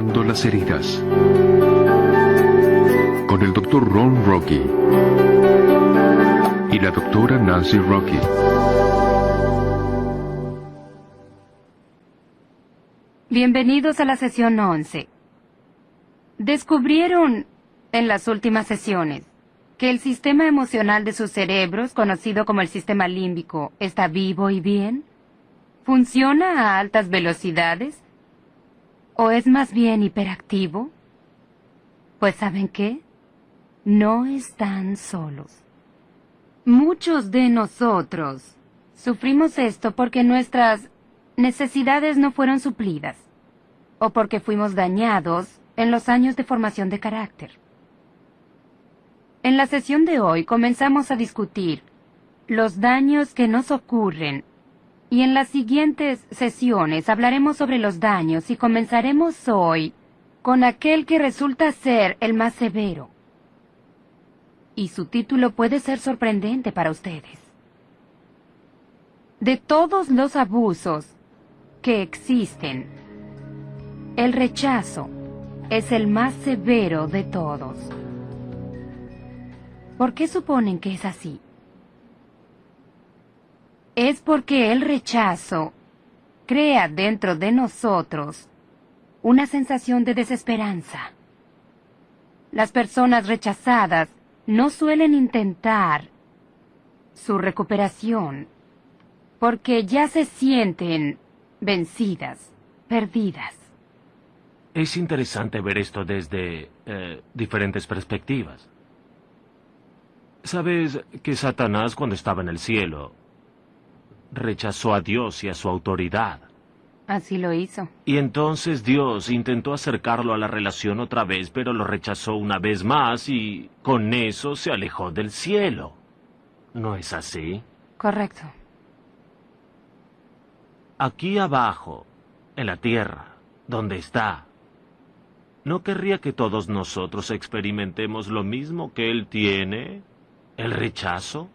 Sanando las heridas con el Dr. Ron Rocky y la Dra. Nancy Rocky. Bienvenidos a la sesión 11. Descubrieron en las últimas sesiones que el sistema emocional de sus cerebros, conocido como el sistema límbico, está vivo y bien. ¿Funciona a altas velocidades? ¿O es más bien hiperactivo? Pues ¿saben qué? No están solos. Muchos de nosotros sufrimos esto porque nuestras necesidades no fueron suplidas, o porque fuimos dañados en los años de formación de carácter. En la sesión de hoy comenzamos a discutir los daños que nos ocurren, y en las siguientes sesiones hablaremos sobre los daños y comenzaremos hoy con aquel que resulta ser el más severo. Y su título puede ser sorprendente para ustedes. De todos los abusos que existen, el rechazo es el más severo de todos. ¿Por qué suponen que es así? Es porque el rechazo crea dentro de nosotros una sensación de desesperanza. Las personas rechazadas no suelen intentar su recuperación porque ya se sienten vencidas, perdidas. Es interesante ver esto desde diferentes perspectivas. Sabes que Satanás, cuando estaba en el cielo, rechazó a Dios y a su autoridad. Así lo hizo. Y entonces Dios intentó acercarlo a la relación otra vez, pero lo rechazó una vez más y con eso se alejó del cielo. ¿No es así? Correcto. Aquí abajo, en la tierra, donde está, ¿no querría que todos nosotros experimentemos lo mismo que Él tiene? ¿El rechazo?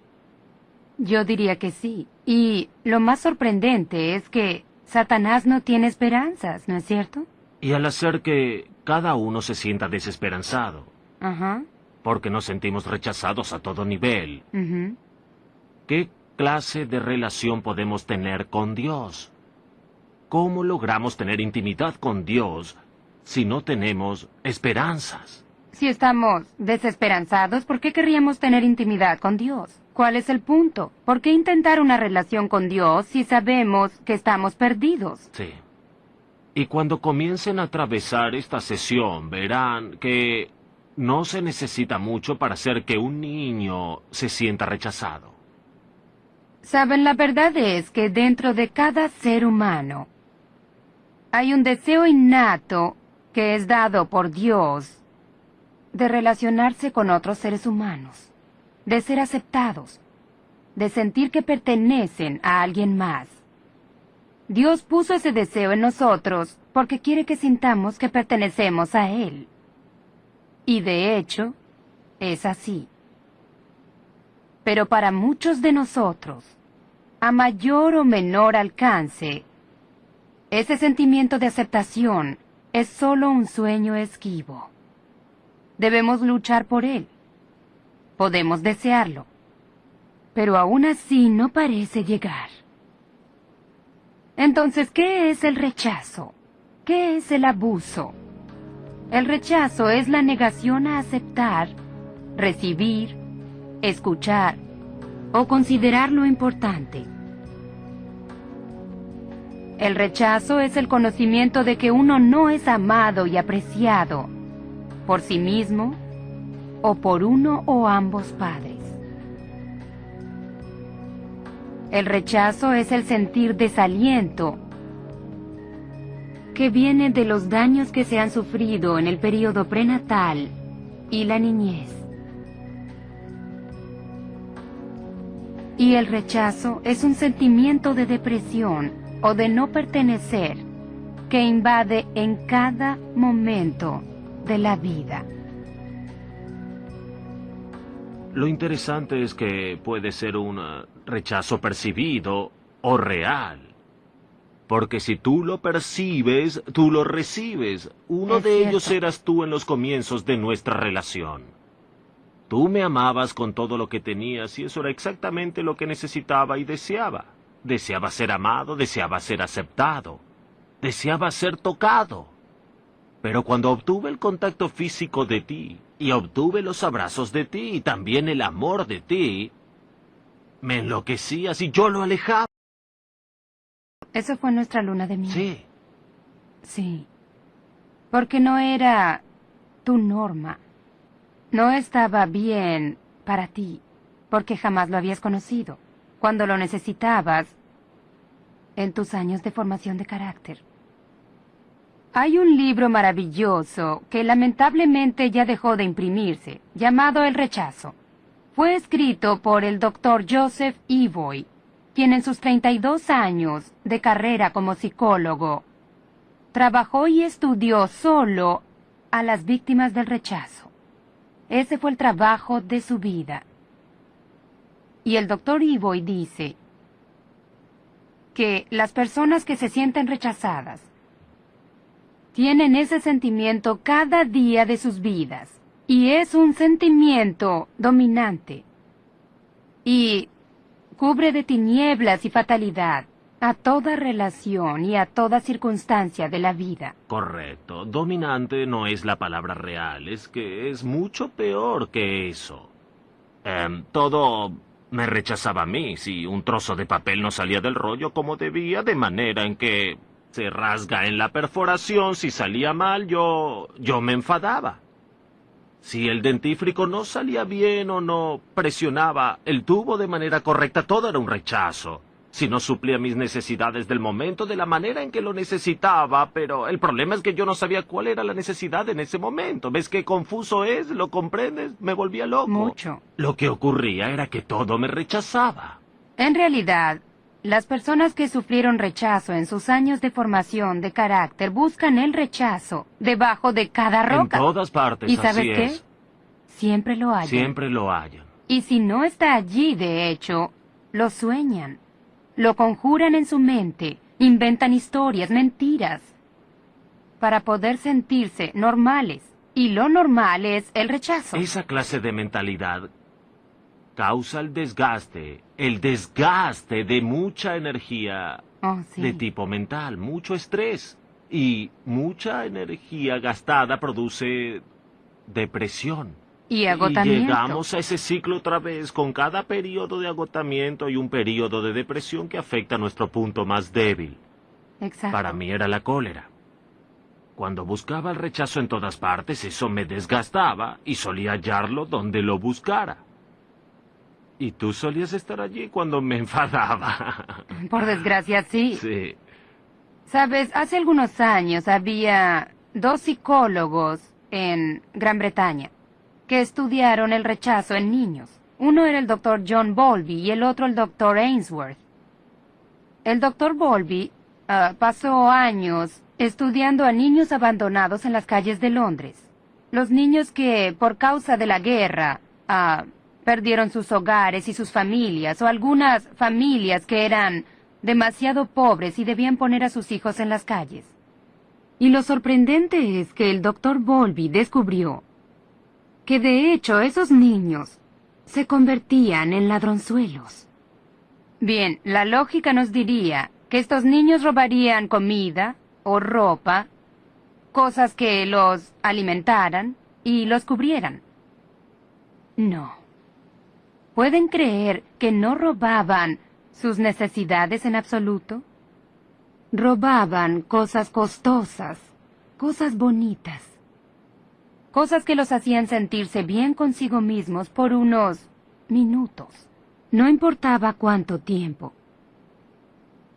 Yo diría que sí. Y lo más sorprendente es que Satanás no tiene esperanzas, ¿no es cierto? Y al hacer que cada uno se sienta desesperanzado, Ajá. porque nos sentimos rechazados a todo nivel, Ujú. ¿qué clase de relación podemos tener con Dios? ¿Cómo logramos tener intimidad con Dios si no tenemos esperanzas? Si estamos desesperanzados, ¿por qué querríamos tener intimidad con Dios? ¿Cuál es el punto? ¿Por qué intentar una relación con Dios si sabemos que estamos perdidos? Sí. Y cuando comiencen a atravesar esta sesión, verán que no se necesita mucho para hacer que un niño se sienta rechazado. Saben, la verdad es que dentro de cada ser humano hay un deseo innato que es dado por Dios de relacionarse con otros seres humanos, de ser aceptados, de sentir que pertenecen a alguien más. Dios puso ese deseo en nosotros porque quiere que sintamos que pertenecemos a Él. Y de hecho, es así. Pero para muchos de nosotros, a mayor o menor alcance, ese sentimiento de aceptación es solo un sueño esquivo. Debemos luchar por él. Podemos desearlo, pero aún así no parece llegar. Entonces, ¿qué es el rechazo? ¿Qué es el abuso? El rechazo es la negación a aceptar, recibir, escuchar o considerar lo importante. El rechazo es el conocimiento de que uno no es amado y apreciado por sí mismo o por uno o ambos padres. El rechazo es el sentir desaliento que viene de los daños que se han sufrido en el período prenatal y la niñez. Y el rechazo es un sentimiento de depresión o de no pertenecer que invade en cada momento de la vida. Lo interesante es que puede ser un rechazo percibido o real. Porque si tú lo percibes, tú lo recibes. Uno Es de ellos cierto. eras tú en los comienzos de nuestra relación. Tú me amabas con todo lo que tenías y eso era exactamente lo que necesitaba y deseaba. Deseaba ser amado, deseaba ser aceptado, deseaba ser tocado. Pero cuando obtuve el contacto físico de ti, y obtuve los abrazos de ti, y también el amor de ti, me enloquecías y yo lo alejaba. Eso fue nuestra luna de miel. Sí, Sí. Porque no era tu norma. No estaba bien para ti, porque jamás lo habías conocido, cuando lo necesitabas en tus años de formación de carácter. Hay un libro maravilloso que lamentablemente ya dejó de imprimirse, llamado El rechazo. Fue escrito por el Dr. Joseph Evoy, quien en sus 32 años de carrera como psicólogo trabajó y estudió solo a las víctimas del rechazo. Ese fue el trabajo de su vida. Y el Dr. Evoy dice que las personas que se sienten rechazadas tienen ese sentimiento cada día de sus vidas. Y es un sentimiento dominante. Y cubre de tinieblas y fatalidad a toda relación y a toda circunstancia de la vida. correcto. Dominante no es la palabra real, es que es mucho peor que eso. Todo me rechazaba a mí. Si un trozo de papel no salía del rollo como debía, de manera en que se rasga en la perforación, si salía mal, yo me enfadaba. Si el dentífrico no salía bien o no presionaba el tubo de manera correcta, todo era un rechazo. Si no suplía mis necesidades del momento de la manera en que lo necesitaba, pero el problema es que yo no sabía cuál era la necesidad en ese momento. ¿Ves qué confuso es? ¿Lo comprendes? Me volvía loco. Mucho. Lo que ocurría era que todo me rechazaba. En realidad, las personas que sufrieron rechazo en sus años de formación de carácter buscan el rechazo debajo de cada roca. En todas partes, ¿Y sabes así qué? es. Siempre lo hallan. Siempre lo hallan. Y si no está allí, de hecho, lo sueñan. Lo conjuran en su mente, inventan historias, mentiras, para poder sentirse normales. Y lo normal es el rechazo. Esa clase de mentalidad causa el desgaste de mucha energía Oh, sí. de tipo mental, mucho estrés. Y mucha energía gastada produce depresión. Y agotamiento. Y llegamos a ese ciclo otra vez con cada periodo de agotamiento y un periodo de depresión que afecta a nuestro punto más débil. Exacto. Para mí era la cólera. Cuando buscaba el rechazo en todas partes, eso me desgastaba y solía hallarlo donde lo buscara. Y tú solías estar allí cuando me enfadaba. Por desgracia, sí. Sí. Sabes, hace algunos años había 2 psicólogos en Gran Bretaña que estudiaron el rechazo en niños. Uno era el Dr. John Bowlby y el otro el Dr. Ainsworth. El Dr. Bowlby pasó años estudiando a niños abandonados en las calles de Londres. Los niños que, por causa de la guerra, perdieron sus hogares y sus familias, o algunas familias que eran demasiado pobres y debían poner a sus hijos en las calles. Y lo sorprendente es que el Dr. Bowlby descubrió que de hecho esos niños se convertían en ladronzuelos. Bien, la lógica nos diría que estos niños robarían comida o ropa, cosas que los alimentaran y los cubrieran. No. ¿Pueden creer que no robaban sus necesidades en absoluto? Robaban cosas costosas, cosas bonitas, cosas que los hacían sentirse bien consigo mismos por unos minutos. No importaba cuánto tiempo.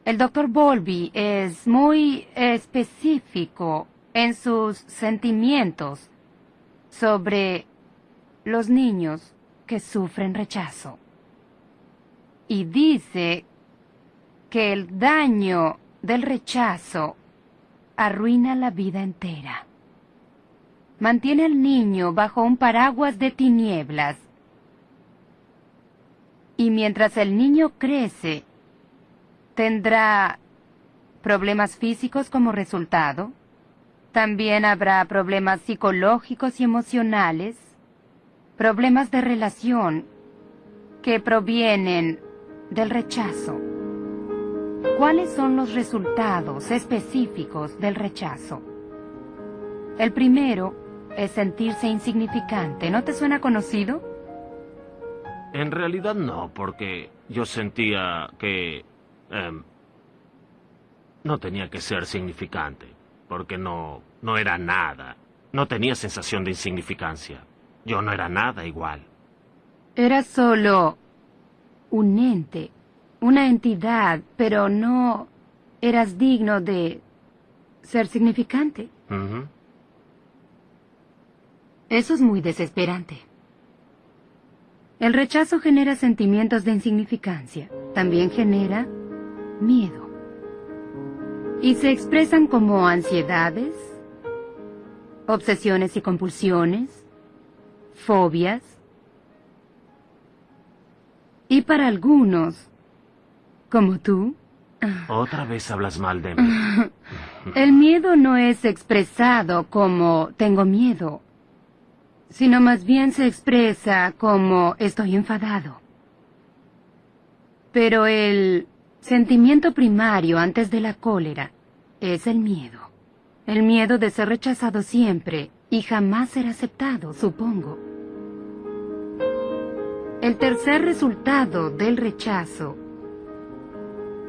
El Dr. Bowlby es muy específico en sus sentimientos sobre los niños que sufren rechazo. Y dice que el daño del rechazo arruina la vida entera. Mantiene al niño bajo un paraguas de tinieblas. Y mientras el niño crece, tendrá problemas físicos como resultado. También habrá problemas psicológicos y emocionales, problemas de relación que provienen del rechazo. ¿Cuáles son los resultados específicos del rechazo? El primero es sentirse insignificante. ¿No te suena conocido? En realidad no, porque yo sentía que no tenía que ser significante, porque no era nada. No tenía sensación de insignificancia. Yo no era nada igual. Era solo un ente, una entidad, pero no eras digno de ser significante. Ujú. Eso es muy desesperante. El rechazo genera sentimientos de insignificancia. También genera miedo. Y se expresan como ansiedades, obsesiones y compulsiones, fobias. Y para algunos, como tú, Otra vez hablas mal de mí. el miedo no es expresado como tengo miedo, sino más bien se expresa como estoy enfadado. Pero el sentimiento primario antes de la cólera es el miedo de ser rechazado siempre y jamás ser aceptado, supongo. El tercer resultado del rechazo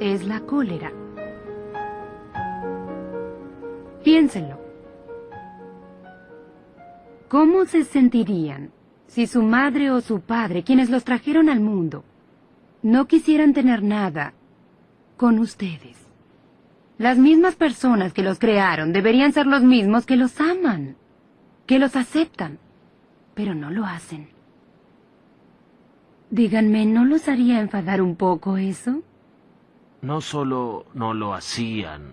es la cólera. Piénsenlo. ¿Cómo se sentirían si su madre o su padre, quienes los trajeron al mundo, no quisieran tener nada con ustedes? Las mismas personas que los crearon deberían ser los mismos que los aman, que los aceptan, pero no lo hacen. Díganme, ¿no los haría enfadar un poco eso? No solo no lo hacían,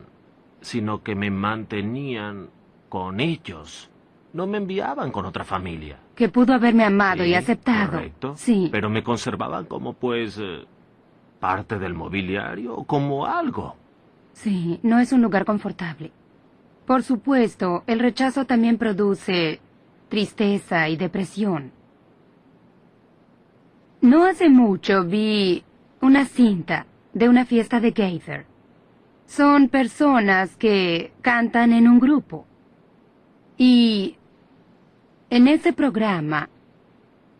sino que me mantenían con ellos. No me enviaban con otra familia. Que pudo haberme amado y Sí, aceptado. correcto. Sí. Pero me conservaban como, pues, parte del mobiliario, como algo. Sí, no es un lugar confortable. Por supuesto, el rechazo también produce tristeza y depresión. No hace mucho vi una cinta de una fiesta de Gaither. Son personas que cantan en un grupo. Y en ese programa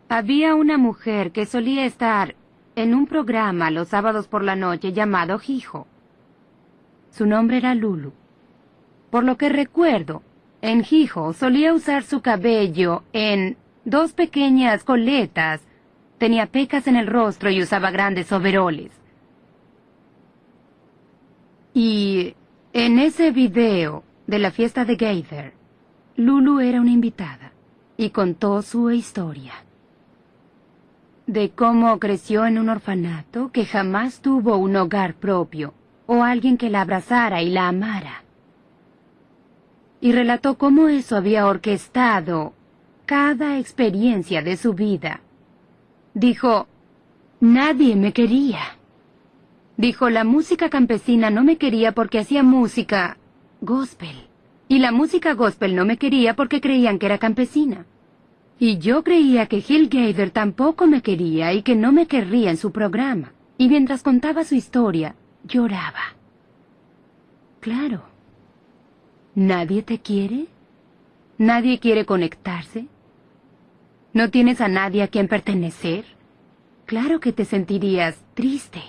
había una mujer que solía estar en un programa los sábados por la noche llamado Hijo. Su nombre era Lulu. Por lo que recuerdo, en Hijo solía usar su cabello en 2 pequeñas coletas, tenía pecas en el rostro y usaba grandes overoles. Y en ese video de la fiesta de Gaither, Lulu era una invitada y contó su historia. De cómo creció en un orfanato, que jamás tuvo un hogar propio o alguien que la abrazara y la amara. Y relató cómo eso había orquestado cada experiencia de su vida. Dijo, nadie me quería. Dijo, la música campesina no me quería porque hacía música gospel. Y la música gospel no me quería porque creían que era campesina. Y yo creía que Gil Gaither tampoco me quería y que no me querría en su programa. Y mientras contaba su historia, lloraba. Claro. ¿Nadie te quiere? ¿Nadie quiere conectarse? ¿No tienes a nadie a quien pertenecer? Claro que te sentirías triste.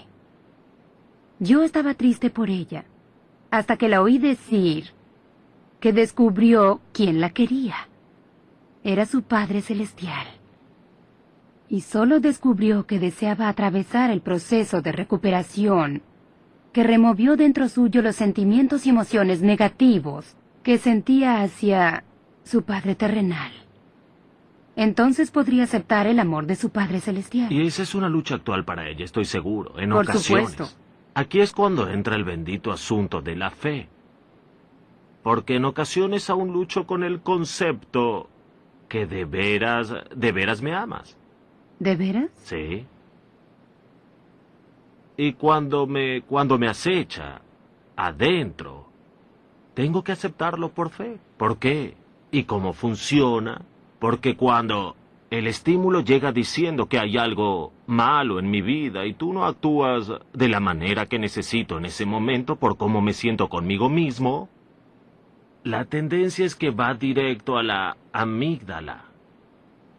Yo estaba triste por ella, hasta que la oí decir que descubrió quién la quería. Era su Padre Celestial. Y solo descubrió que deseaba atravesar el proceso de recuperación, que removió dentro suyo los sentimientos y emociones negativos que sentía hacia su Padre terrenal. Entonces podría aceptar el amor de su Padre Celestial. Y esa es una lucha actual para ella, estoy seguro, en Por ocasiones. supuesto. Aquí es cuando entra el bendito asunto de la fe. Porque en ocasiones aún lucho con el concepto que de veras me amas. ¿De veras? Sí. Y cuando me acecha, adentro, tengo que aceptarlo por fe. ¿Por qué? ¿Y cómo funciona? Porque cuando el estímulo llega diciendo que hay algo malo en mi vida y tú no actúas de la manera que necesito en ese momento por cómo me siento conmigo mismo, la tendencia es que va directo a la amígdala.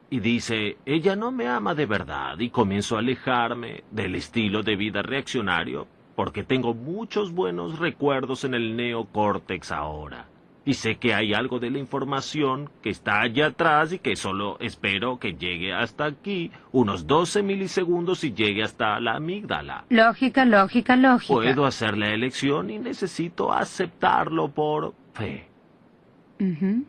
Y dice, ella no me ama de verdad, y comienzo a alejarme del estilo de vida reaccionario porque tengo muchos buenos recuerdos en el neocórtex ahora. Y sé que hay algo de la información que está allá atrás y que solo espero que llegue hasta aquí, unos 12 milisegundos y llegue hasta la amígdala. Lógica, lógica, lógica. Puedo hacer la elección y necesito aceptarlo por fe. Ujú.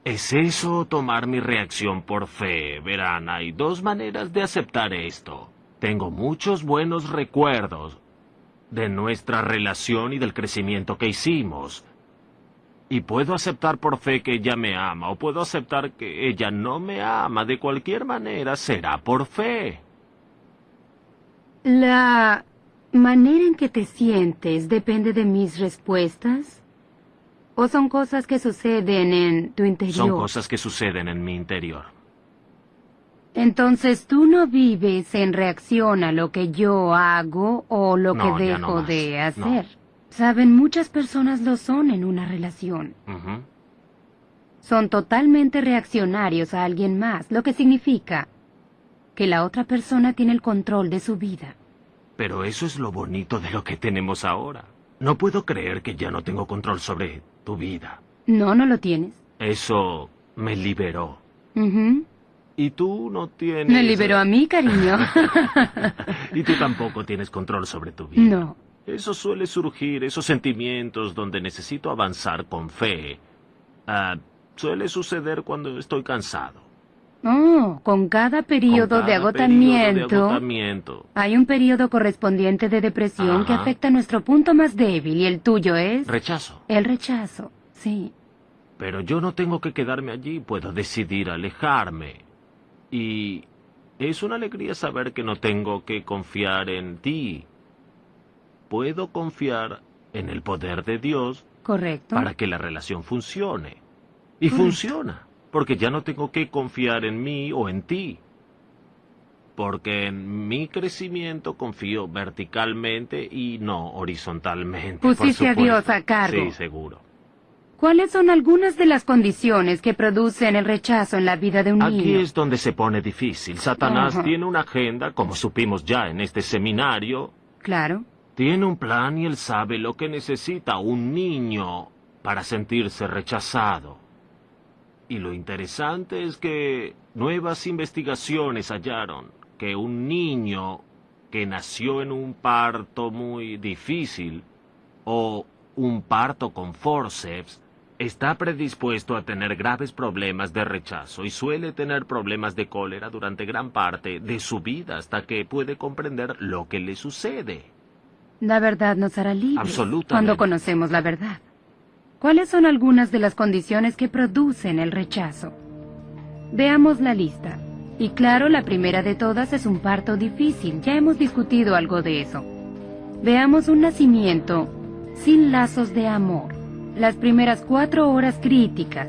¿Es eso tomar mi reacción por fe? Verán, hay dos maneras de aceptar esto. Tengo muchos buenos recuerdos de nuestra relación y del crecimiento que hicimos. Y puedo aceptar por fe que ella me ama, o puedo aceptar que ella no me ama. De cualquier manera, será por fe. La manera en que te sientes depende de mis respuestas. ¿O son cosas que suceden en tu interior? Son cosas que suceden en mi interior. Entonces tú no vives en reacción a lo que yo hago o lo No, que ya no dejo más. de No. hacer. Saben, muchas personas lo son en una relación. Ujú. Son totalmente reaccionarios a alguien más, lo que significa que la otra persona tiene el control de su vida. Pero eso es lo bonito de lo que tenemos ahora. No puedo creer que ya no tengo control sobre tu vida. No, no lo tienes. Eso me liberó. Ujú. Y tú no tienes... Me liberó a mí, cariño. Y tú tampoco tienes control sobre tu vida. No. Eso suele surgir, esos sentimientos donde necesito avanzar con fe. Suele suceder cuando estoy cansado. Oh, con cada periodo Con de cada agotamiento, periodo de agotamiento. hay un periodo correspondiente de depresión que Ajá. afecta nuestro punto más débil, y el tuyo es Rechazo. el rechazo. Sí. Pero yo no tengo que quedarme allí, puedo decidir alejarme. Y es una alegría saber que no tengo que confiar en ti. Puedo confiar en el poder de Dios ¿Correcto? para que la relación funcione. Y Correcto. funciona, porque ya no tengo que confiar en mí o en ti. Porque en mi crecimiento confío verticalmente y no horizontalmente. por Pusiste a supuesto. Dios a cargo. Sí, seguro. ¿Cuáles son algunas de las condiciones que producen el rechazo en la vida de un Aquí niño? es donde se pone difícil. Satanás Ajá. tiene una agenda, como supimos ya en este seminario. Claro. Tiene un plan y él sabe lo que necesita un niño para sentirse rechazado. Y lo interesante es que nuevas investigaciones hallaron que un niño que nació en un parto muy difícil o un parto con forceps está predispuesto a tener graves problemas de rechazo y suele tener problemas de cólera durante gran parte de su vida hasta que puede comprender lo que le sucede. La verdad nos hará libres Absolutamente. cuando conocemos la verdad. ¿Cuáles son algunas de las condiciones que producen el rechazo? Veamos la lista. Y claro, la primera de todas es un parto difícil. Ya hemos discutido algo de eso. Veamos un nacimiento sin lazos de amor. Las primeras 4 horas críticas,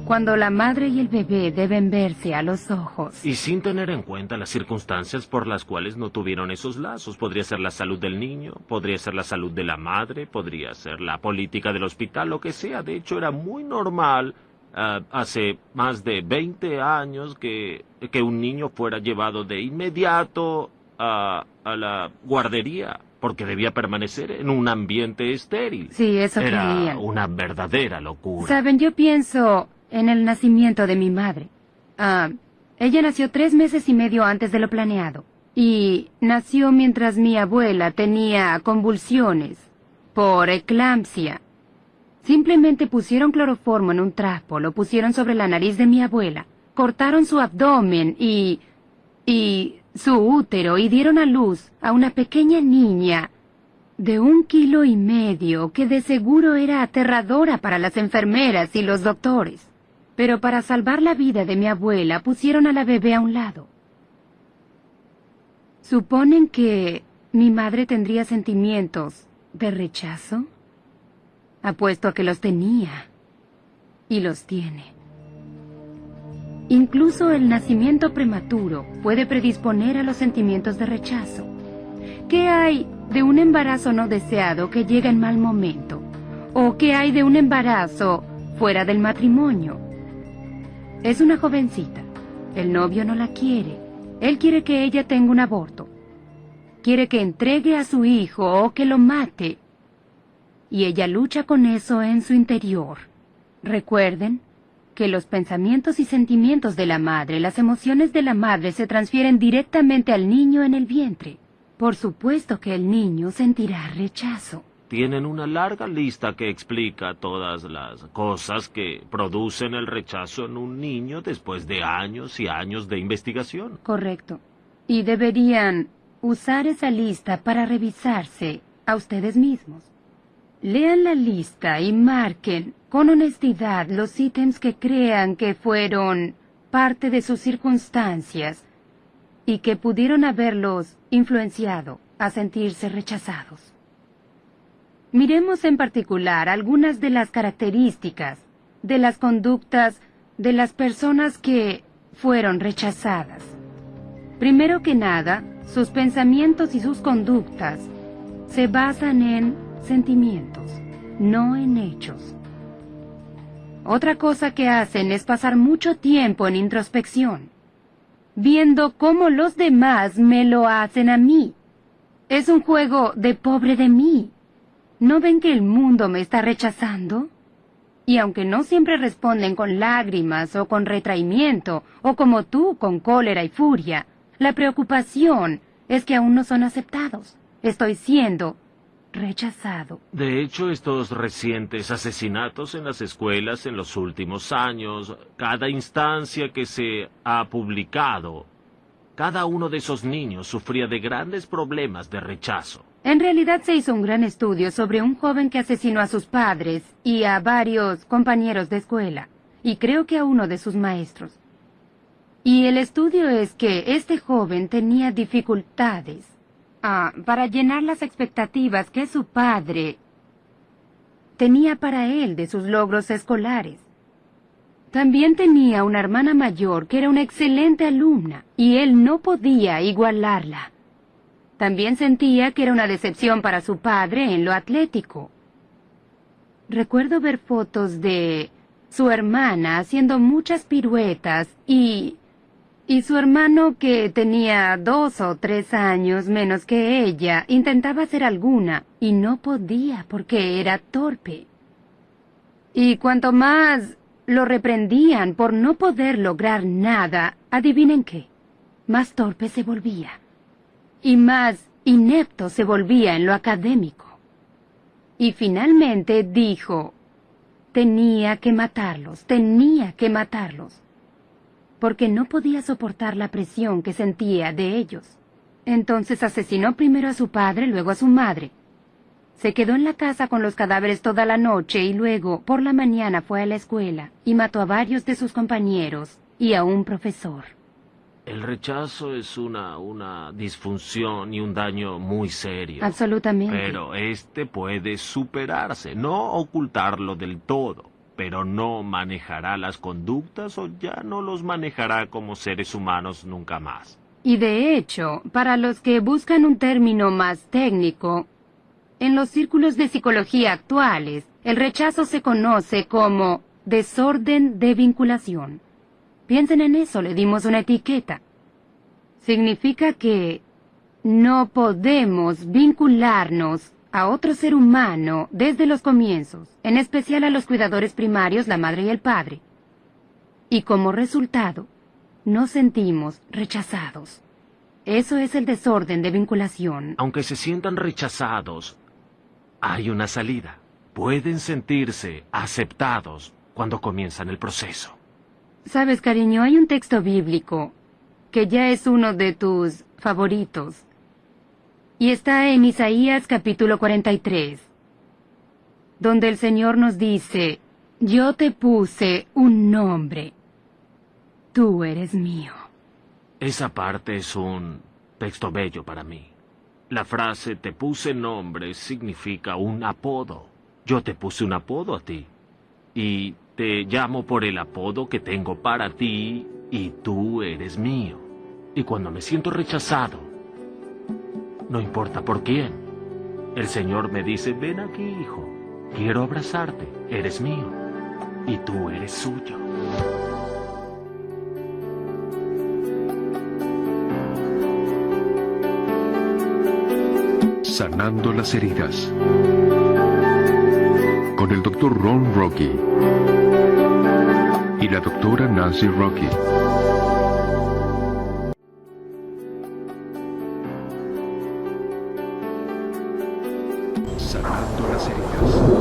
cuando la madre y el bebé deben verse a los ojos. Y sin tener en cuenta las circunstancias por las cuales no tuvieron esos lazos. Podría ser la salud del niño, podría ser la salud de la madre, podría ser la política del hospital, lo que sea. De hecho, era muy normal hace más de 20 años que un niño fuera llevado de inmediato a la guardería, porque debía permanecer en un ambiente estéril. Sí, eso Era creían. una verdadera locura. Saben, yo pienso en el nacimiento de mi madre. Ella nació 3 meses y medio antes de lo planeado. Y nació mientras mi abuela tenía convulsiones por eclampsia. Simplemente pusieron cloroformo en un trapo, lo pusieron sobre la nariz de mi abuela, cortaron su abdomen y su útero y dieron a luz a una pequeña niña de 1,5 kilos que de seguro era aterradora para las enfermeras y los doctores. Pero para salvar la vida de mi abuela pusieron a la bebé a un lado. ¿Suponen que mi madre tendría sentimientos de rechazo? Apuesto a que los tenía. Y los tiene. Incluso el nacimiento prematuro puede predisponer a los sentimientos de rechazo. ¿Qué hay de un embarazo no deseado que llega en mal momento? ¿O qué hay de un embarazo fuera del matrimonio? Es una jovencita. El novio no la quiere. Él quiere que ella tenga un aborto. Quiere que entregue a su hijo o que lo mate. Y ella lucha con eso en su interior. Recuerden que los pensamientos y sentimientos de la madre, las emociones de la madre se transfieren directamente al niño en el vientre. Por supuesto que el niño sentirá rechazo. Tienen una larga lista que explica todas las cosas que producen el rechazo en un niño después de años y años de investigación. Correcto. Y deberían usar esa lista para revisarse a ustedes mismos. Lean la lista y marquen con honestidad los ítems que crean que fueron parte de sus circunstancias y que pudieron haberlos influenciado a sentirse rechazados. Miremos en particular algunas de las características de las conductas de las personas que fueron rechazadas. Primero que nada, sus pensamientos y sus conductas se basan en sentimientos, no en hechos. Otra cosa que hacen es pasar mucho tiempo en introspección, viendo cómo los demás me lo hacen a mí. Es un juego de pobre de mí. ¿No ven que el mundo me está rechazando? Y aunque no siempre responden con lágrimas o con retraimiento, o como tú, con cólera y furia, la preocupación es que aún no son aceptados. Estoy siendo rechazado. De hecho, estos recientes asesinatos en las escuelas en los últimos años, cada instancia que se ha publicado, cada uno de esos niños sufría de grandes problemas de rechazo. En realidad se hizo un gran estudio sobre un joven que asesinó a sus padres y a varios compañeros de escuela, y creo que a uno de sus maestros. Y el estudio es que este joven tenía dificultades para llenar las expectativas que su padre tenía para él de sus logros escolares. También tenía una hermana mayor que era una excelente alumna, y él no podía igualarla. También sentía que era una decepción para su padre en lo atlético. Recuerdo ver fotos de su hermana haciendo muchas piruetas y su hermano, que tenía 2 o 3 años menos que ella, intentaba hacer alguna y no podía porque era torpe. Y cuanto más lo reprendían por no poder lograr nada, adivinen qué, más torpe se volvía. Y más inepto se volvía en lo académico. Y finalmente dijo, tenía que matarlos, porque no podía soportar la presión que sentía de ellos. Entonces asesinó primero a su padre, luego a su madre. Se quedó en la casa con los cadáveres toda la noche y luego, por la mañana, fue a la escuela y mató a varios de sus compañeros y a un profesor. El rechazo es una disfunción y un daño muy serio. Absolutamente. Pero este puede superarse, no ocultarlo del todo, pero no manejará las conductas o ya no los manejará como seres humanos nunca más. Y de hecho, para los que buscan un término más técnico, en los círculos de psicología actuales, el rechazo se conoce como desorden de vinculación. Piensen en eso, le dimos una etiqueta. Significa que no podemos vincularnos a otro ser humano desde los comienzos, en especial a los cuidadores primarios, la madre y el padre. Y como resultado, nos sentimos rechazados. Eso es el desorden de vinculación. Aunque se sientan rechazados, hay una salida. Pueden sentirse aceptados cuando comienzan el proceso. Sabes, cariño, hay un texto bíblico que ya es uno de tus favoritos. Y está en Isaías capítulo 43, donde el Señor nos dice, yo te puse un nombre. Tú eres mío. Esa parte es un texto bello para mí. La frase te puse nombre significa un apodo. Yo te puse un apodo a ti. Y te llamo por el apodo que tengo para ti y tú eres mío. Y cuando me siento rechazado, no importa por quién, el Señor me dice, ven aquí, hijo, quiero abrazarte, eres mío y tú eres suyo. Sanando las heridas. Con el Dr. Ron Rocky y la doctora Nancy Rocky. Sanando las heridas.